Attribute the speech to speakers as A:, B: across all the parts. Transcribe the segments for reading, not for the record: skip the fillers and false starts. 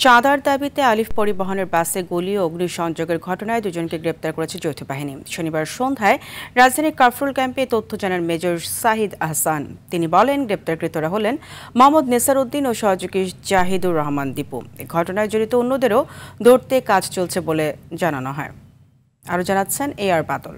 A: চাঁদার দাবিতে আলিফ পরিবহনের বাসে গুলি ও অগ্নিসংযোগের ঘটনায় দুজনকে গ্রেপ্তার করেছে যৌথ বাহিনী। শনিবার সন্ধ্যায় রাজধানীর কাফরুল ক্যাম্পে তথ্য জানান মেজর সাহিদ আহসান। তিনি বলেন, গ্রেপ্তারকৃতরা হলেন মোহাম্মদ নেসার উদ্দিন ও সহযোগী জাহিদুর রহমান দীপু। এই ঘটনায় জড়িত অন্যদেরও ধরতে কাজ চলছে বলে জানানো হয়। আরও জানাচ্ছেন AR বাদল।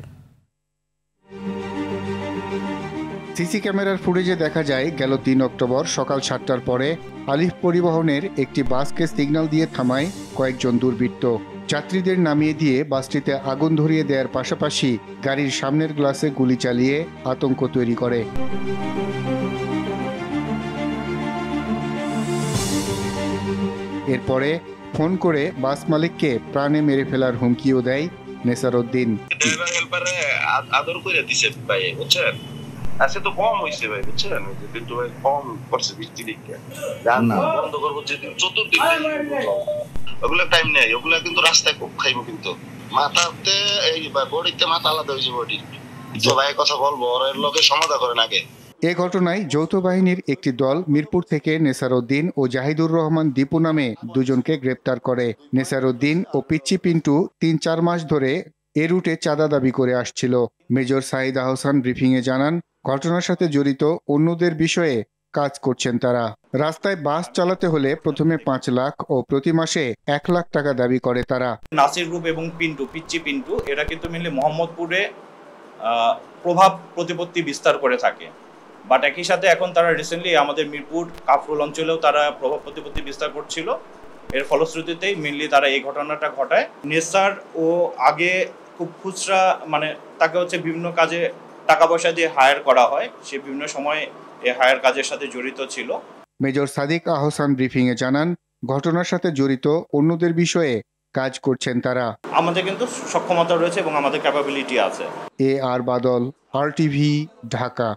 B: সিসি ক্যামেরার ফুটেজে দেখা যায়, গেল ৩ অক্টোবর সকাল ৭টার পরে আলিফ পরিবহনের একটি বাসকে সিগন্যাল দিয়ে থামায় কয়েকজন দুর্বৃত্ত। যাত্রীদের নামিয়ে দিয়ে বাসটিতে আগুন ধরিয়ে দেওয়ার পাশাপাশি গাড়ির সামনের গ্লাসে গুলি চালিয়ে আতঙ্ক তৈরি করে। এরপরে ফোন করে বাস মালিককে প্রাণে মেরে ফেলার হুমকিও দেয় নেসার উদ্দিন।
C: আদর করে দিছে ভাই, বুঝছেন? আজকে তো কম হয়েছে ভাই, বুঝছেন? কিন্তু ভাই কম করছে বৃষ্টি দিকে বন্ধ করবো যেদিন চতুর্দিন, ওগুলো টাইম নেই, ওগুলো কিন্তু রাস্তায় খুব খাইবো, কিন্তু মাথাতে এই বডিতে মাথা আলাদা হয়েছে বডি। তো ভাই কথা বলবো, ওর লোকে সমাধা করেন আগে।
B: এ ঘটনায় যৌথ বাহিনীর একটি দল মিরপুর থেকে নেসার উদ্দিন ও জাহিদুর রহমান দীপু নামে দুজনকে গ্রেপ্তার করে। নেসার উদ্দিন ও পিচ্চি পিন্টু ৩-৪ মাস ধরে এ রুটে চাঁদা দাবি করে আসছিল। মেজর সাহিদ আহসান ব্রিফিংয়ে জানান, ঘটনার সাথে জড়িত অন্যদের বিষয়ে কাজ করছেন তারা। রাস্তায় বাস চালাতে হলে প্রথমে ৫ লাখ ও প্রতি মাসে ১ লাখ টাকা দাবি করে তারা।
D: নাসির গ্রুপ এবং পিচ্চি পিন্টু এরা কিন্তু মেনলি মোহাম্মদপুরে প্রভাব প্রতিপত্তি বিস্তার করে থাকে। বাট একই সাথে এখন তারা রিসেন্টলি আমাদের মিরপুর কাফরুল অঞ্চলেও তারা প্রভাব প্রতিপত্তি বিস্তার করছিল। এর ফলশ্রুতিতেই মেনলি তারা এই ঘটনাটা ঘটায়। নেসার ও আগে খুব খুচরা, মানে তাকে হচ্ছে বিভিন্ন কাজে টাকা পয়সা দিয়ে হায়ার করা হয়, সে বিভিন্ন সময় এই হায়ার কাজের সাথে জড়িত ছিল।
B: মেজর সাদিক আহসান ব্রিফিংয়ে জানান, ঘটনার সাথে জড়িত অন্যদের বিষয়ে কাজ করছেন তারা।
D: আমাদের কিন্তু সক্ষমতা রয়েছে এবং আমাদের ক্যাপাবিলিটি আছে।
B: AR বাদল, RTV, ঢাকা।